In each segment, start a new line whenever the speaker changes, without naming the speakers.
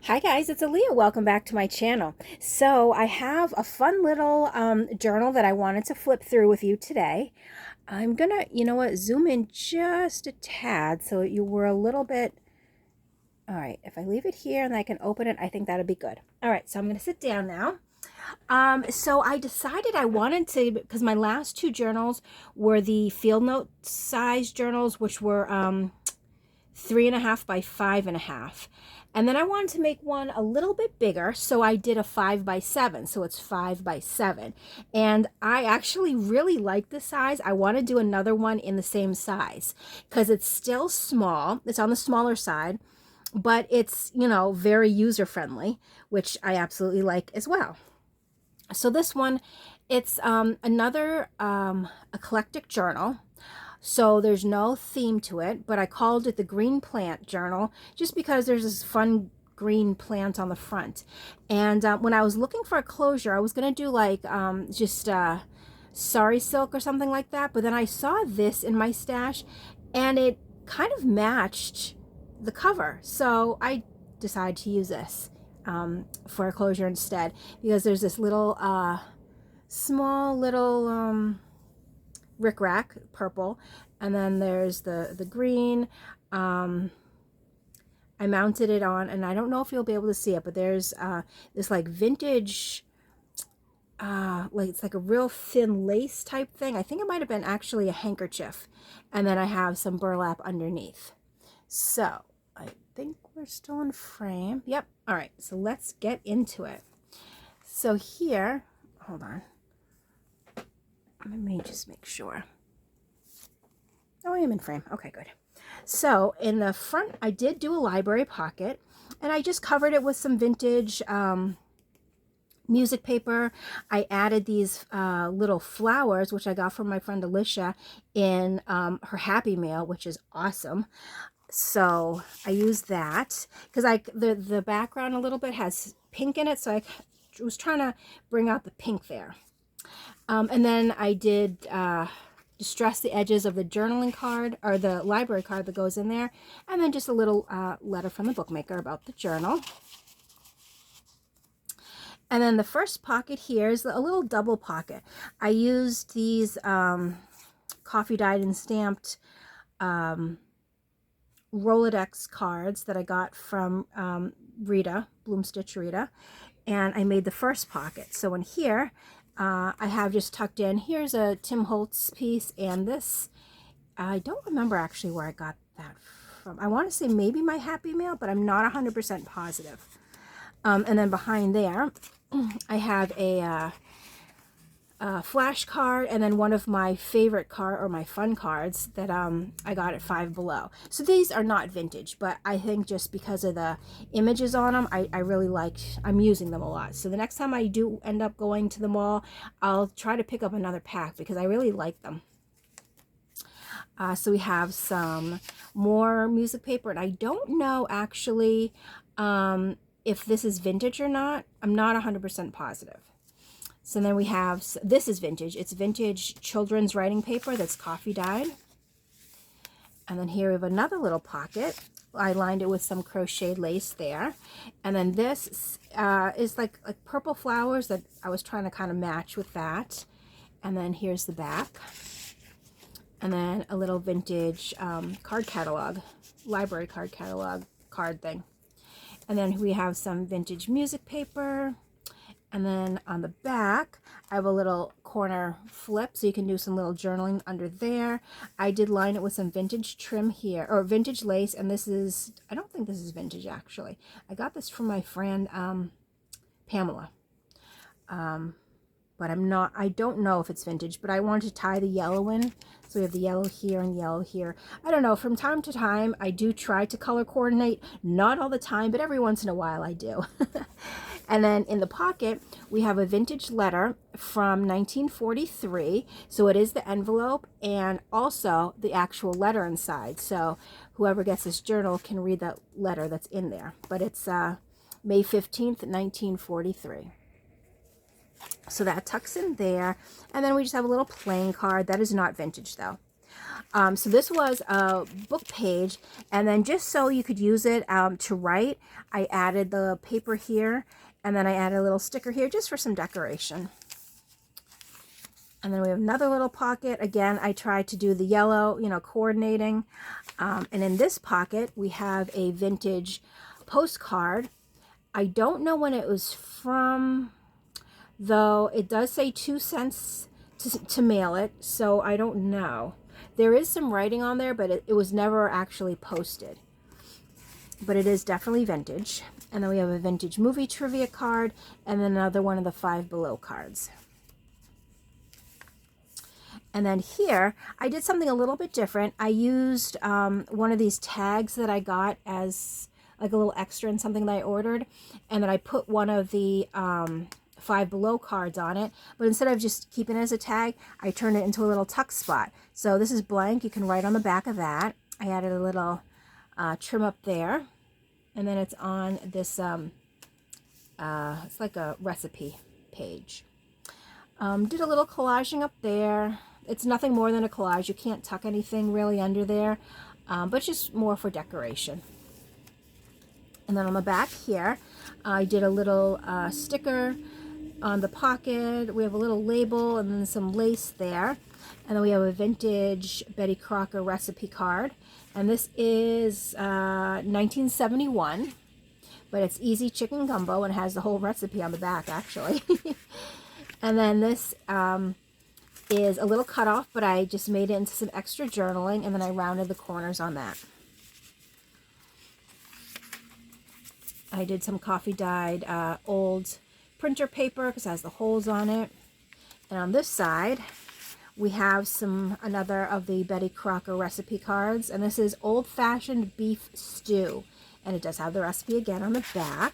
Hi guys, it's Aaliyah. Welcome back to my channel. So I have a fun little journal that I wanted to flip through with you today. I'm gonna, you know what, zoom in just a tad so you were a little bit. All right, if I leave it here and I can open it, I think that'd be good. All right, so I'm gonna sit down now. So I decided I wanted to, because my last two journals were the field note size journals, which were 3.5 by 5.5. And then I wanted to make one a little bit bigger, so I did a 5 by 7, so it's 5 by 7. And I actually really like this size. I want to do another one in the same size because it's still small. It's on the smaller side, but it's, you know, very user friendly, which I absolutely like as well. So this one, it's another eclectic journal. So there's no theme to it, but I called it the Green Plant Journal just because there's this fun green plant on the front. And when I was looking for a closure, I was going to do like just sari silk or something like that. But then I saw this in my stash and it kind of matched the cover. So I decided to use this for a closure instead, because there's this little small little rickrack purple, and then there's the green. I mounted it on, and I don't know if you'll be able to see it, but there's this like vintage like it's like a real thin lace type thing. I think it might have been actually a handkerchief, and then I have some burlap underneath. So I think we're still in frame. Yep. All right, so let's get into it. So here, hold on, let me just make sure. Oh, I am in frame. Okay, good. So in the front, I did do a library pocket, and I just covered it with some vintage music paper. I added these little flowers, which I got from my friend Alicia in her Happy Mail, which is awesome. So I used that because the background a little bit has pink in it, so I was trying to bring out the pink there. And then I did distress the edges of the journaling card, or the library card that goes in there, and then just a little letter from the bookmaker about the journal. And then the first pocket here is a little double pocket. I used these coffee dyed and stamped Rolodex cards that I got from Rita, Bloom Stitch Rita, and I made the first pocket. So in here, I have just tucked in, here's a Tim Holtz piece, and this, I don't remember actually where I got that from. I want to say maybe my Happy Mail, but I'm not 100% positive. And then behind there, I have a flash card, and then one of my favorite card, or my fun cards that I got at Five Below. So these are not vintage, but I think just because of the images on them, I really like, I'm using them a lot. So the next time I do end up going to the mall, I'll try to pick up another pack because I really like them. So we have some more music paper, and I don't know actually if this is vintage or not. I'm not 100% positive. So then we have, this is vintage. It's vintage children's writing paper that's coffee dyed. And then here we have another little pocket. I lined it with some crocheted lace there. And then this is like purple flowers that I was trying to kind of match with that. And then here's the back. And then a little vintage card catalog, library card catalog card thing. And then we have some vintage music paper. And then on the back, I have a little corner flip, so you can do some little journaling under there. I did line it with some vintage trim here, or vintage lace, and this is, I don't think this is vintage actually. I got this from my friend Pamela. But I don't know if it's vintage, but I wanted to tie the yellow in. So we have the yellow here and yellow here. I don't know, from time to time, I do try to color coordinate. Not all the time, but every once in a while I do. And then in the pocket, we have a vintage letter from 1943. So it is the envelope and also the actual letter inside. So whoever gets this journal can read that letter that's in there. But it's May 15th, 1943. So that tucks in there. And then we just have a little playing card. That is not vintage though. So this was a book page, and then just so you could use it to write, I added the paper here, and then I added a little sticker here just for some decoration. And then we have another little pocket. Again, I tried to do the yellow, you know, coordinating. And in this pocket, we have a vintage postcard. I don't know when it was from, though it does say 2 cents to mail it, so I don't know. There is some writing on there, but it was never actually posted. But it is definitely vintage. And then we have a vintage movie trivia card, and then another one of the Five Below cards. And then here, I did something a little bit different. I used one of these tags that I got as like a little extra in something that I ordered, and then I put one of the Five Below cards on it, but instead of just keeping it as a tag, I turned it into a little tuck spot. So this is blank. You can write on the back of that. I added a little trim up there, and then it's on this, it's like a recipe page. Did a little collaging up there. It's nothing more than a collage. You can't tuck anything really under there, but just more for decoration. And then on the back here, I did a little sticker on the pocket. We have a little label and then some lace there. And then we have a vintage Betty Crocker recipe card. And this is 1971, but it's easy chicken gumbo and has the whole recipe on the back, actually. And then this is a little cutoff, but I just made it into some extra journaling, and then I rounded the corners on that. I did some coffee dyed old printer paper because it has the holes on it. And on this side, we have another of the Betty Crocker recipe cards, and this is old-fashioned beef stew, and it does have the recipe again on the back.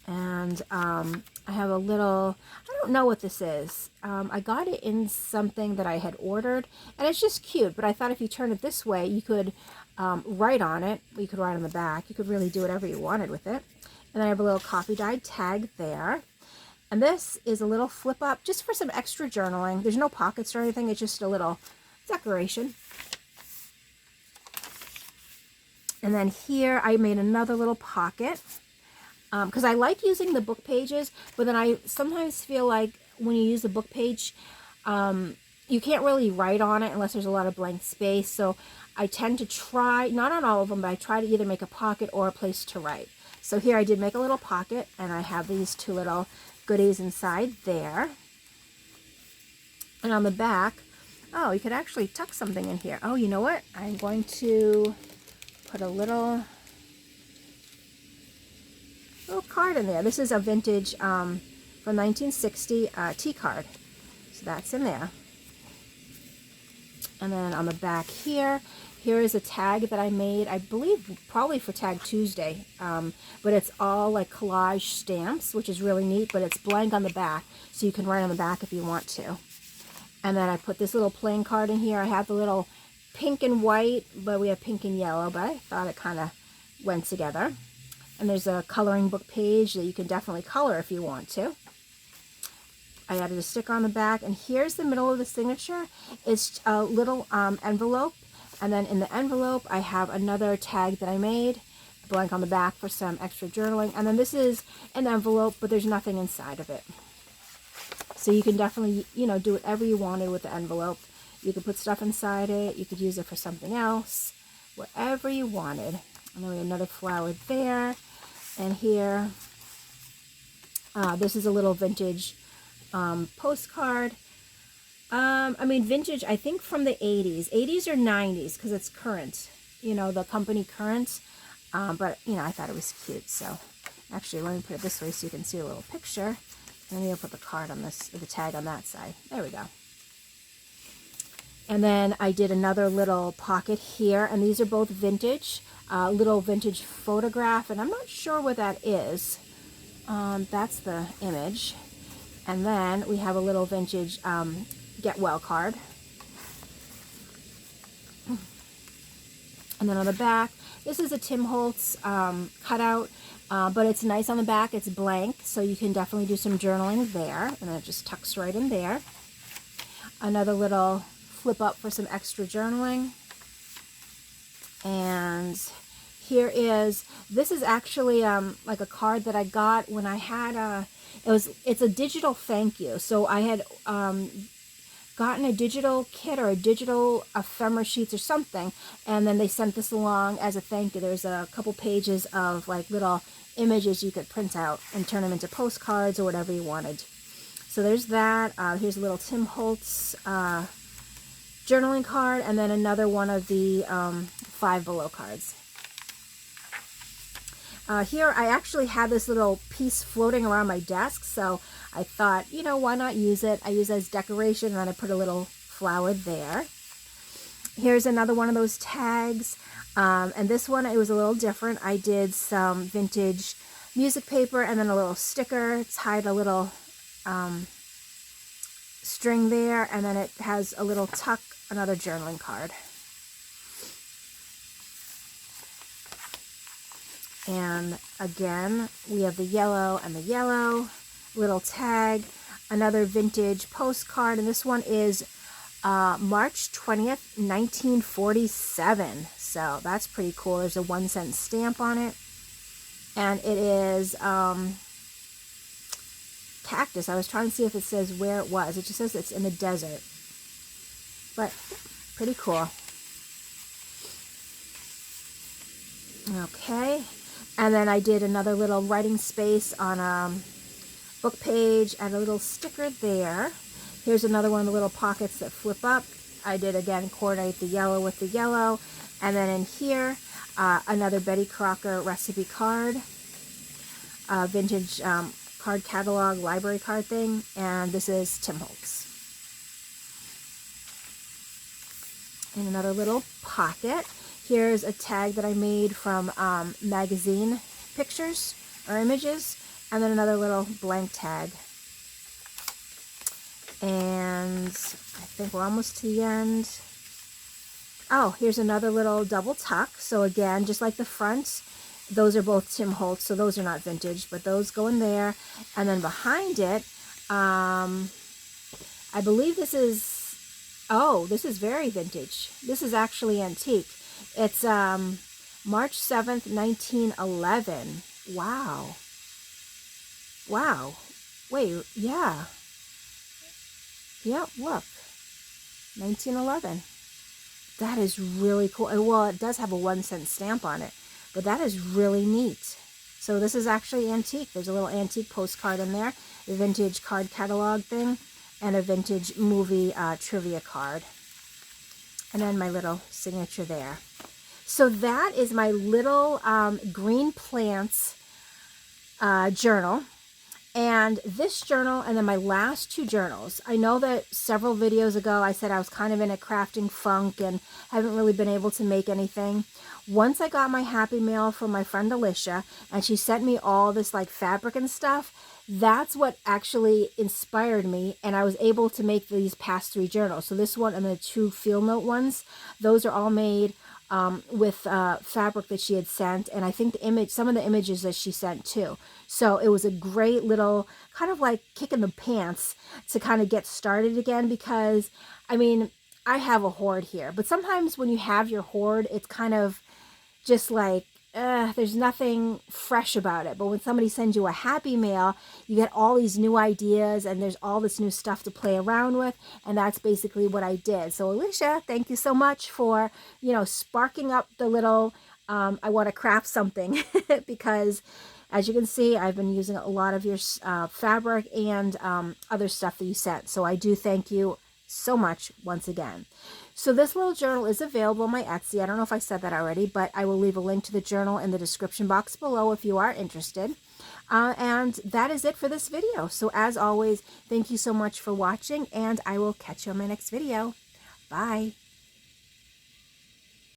And I have a little, I don't know what this is. I got it in something that I had ordered, and it's just cute, but I thought if you turn it this way, you could write on it. You could write on the back. You could really do whatever you wanted with it. And then I have a little coffee dyed tag there. And this is a little flip up just for some extra journaling. There's no pockets or anything. It's just a little decoration. And then here I made another little pocket because I like using the book pages, but then I sometimes feel like when you use the book page, you can't really write on it unless there's a lot of blank space. So I tend to try, not on all of them, but I try to either make a pocket or a place to write. So here I did make a little pocket, and I have these two little goodies inside there. And on the back, oh, you could actually tuck something in here. Oh, you know what? I'm going to put a little card in there. This is a vintage from 1960 tea card. So that's in there. And then on the back here is a tag that I made, I believe probably for Tag Tuesday, but it's all like collage stamps, which is really neat, but it's blank on the back, so you can write on the back if you want to. And then I put this little plain card in here. I have the little pink and white, but we have pink and yellow, but I thought it kind of went together. And there's a coloring book page that you can definitely color if you want to. I added a sticker on the back, and here's the middle of the signature. It's a little envelope, and then in the envelope I have another tag that I made, blank on the back for some extra journaling, and then this is an envelope, but there's nothing inside of it. So you can definitely, you know, do whatever you wanted with the envelope. You could put stuff inside it, you could use it for something else, whatever you wanted. And then we have another flower there, and here, this is a little vintage postcard. I mean, vintage, I think from the 80s or 90s, because it's current, you know, the company current, but, you know, I thought it was cute. So actually, let me put it this way so you can see a little picture, and then you'll put the card on this, the tag on that side. There we go. And then I did another little pocket here, and these are both vintage, little vintage photograph, and I'm not sure what that is. That's the image. And then we have a little vintage Get Well card. And then on the back, this is a Tim Holtz cutout, but it's nice on the back. It's blank, so you can definitely do some journaling there. And then it just tucks right in there. Another little flip up for some extra journaling. And here is, this is actually like a card that I got when I had it's a digital thank you. So I had gotten a digital kit or a digital ephemera sheets or something, and then they sent this along as a thank you. There's a couple pages of like little images you could print out and turn them into postcards or whatever you wanted. So there's that. Here's a little Tim Holtz journaling card, and then another one of the Five Below cards. Here I actually had this little piece floating around my desk, so I thought, you know, why not use it? I use it as decoration, and then I put a little flower there. Here's another one of those tags, and this one, it was a little different. I did some vintage music paper and then a little sticker, tied a little string there, and then it has a little tuck, another journaling card. And again, we have the yellow and the yellow, little tag, another vintage postcard, and this one is March 20th, 1947. So that's pretty cool. There's a 1-cent stamp on it. And it is cactus. I was trying to see if it says where it was. It just says it's in the desert. But pretty cool. Okay. And then I did another little writing space on a book page and a little sticker there. Here's another one of the little pockets that flip up. I did, again, coordinate the yellow with the yellow. And then in here, another Betty Crocker recipe card, vintage card catalog library card thing. And this is Tim Holtz. And another little pocket. Here's a tag that I made from magazine pictures or images, and then another little blank tag. And I think we're almost to the end. Oh, here's another little double tuck. So again, just like the front, those are both Tim Holtz, so those are not vintage, but those go in there. And then behind it, I believe this is, oh, this is very vintage. This is actually antique. It's March 7th, 1911. Wow. Wow. Wait, yeah. Yep, look. 1911. That is really cool. Well, it does have a 1-cent stamp on it, but that is really neat. So this is actually antique. There's a little antique postcard in there, a vintage card catalog thing, and a vintage movie trivia card. And then my little signature there. So that is my little green plants journal. And this journal, and then my last two journals. I know that several videos ago I said I was kind of in a crafting funk and haven't really been able to make anything. Once I got my Happy Mail from my friend Alicia, and she sent me all this like fabric and stuff, that's what actually inspired me, and I was able to make these past 3 journals. So this one and the 2 field note ones, those are all made with fabric that she had sent, and I think some of the images that she sent too. So it was a great little kind of like kick in the pants to kind of get started again, because I mean, I have a hoard here, but sometimes when you have your hoard, it's kind of just like there's nothing fresh about it. But when somebody sends you a Happy Mail, you get all these new ideas, and there's all this new stuff to play around with, and that's basically what I did. So Alicia, thank you so much for, you know, sparking up the little I want to craft something because as you can see, I've been using a lot of your fabric and other stuff that you sent. So I do thank you so much once again. So this little journal is available on my Etsy. I don't know if I said that already, but I will leave a link to the journal in the description box below if you are interested. And that is it for this video. So as always, thank you so much for watching, and I will catch you on my next video. Bye.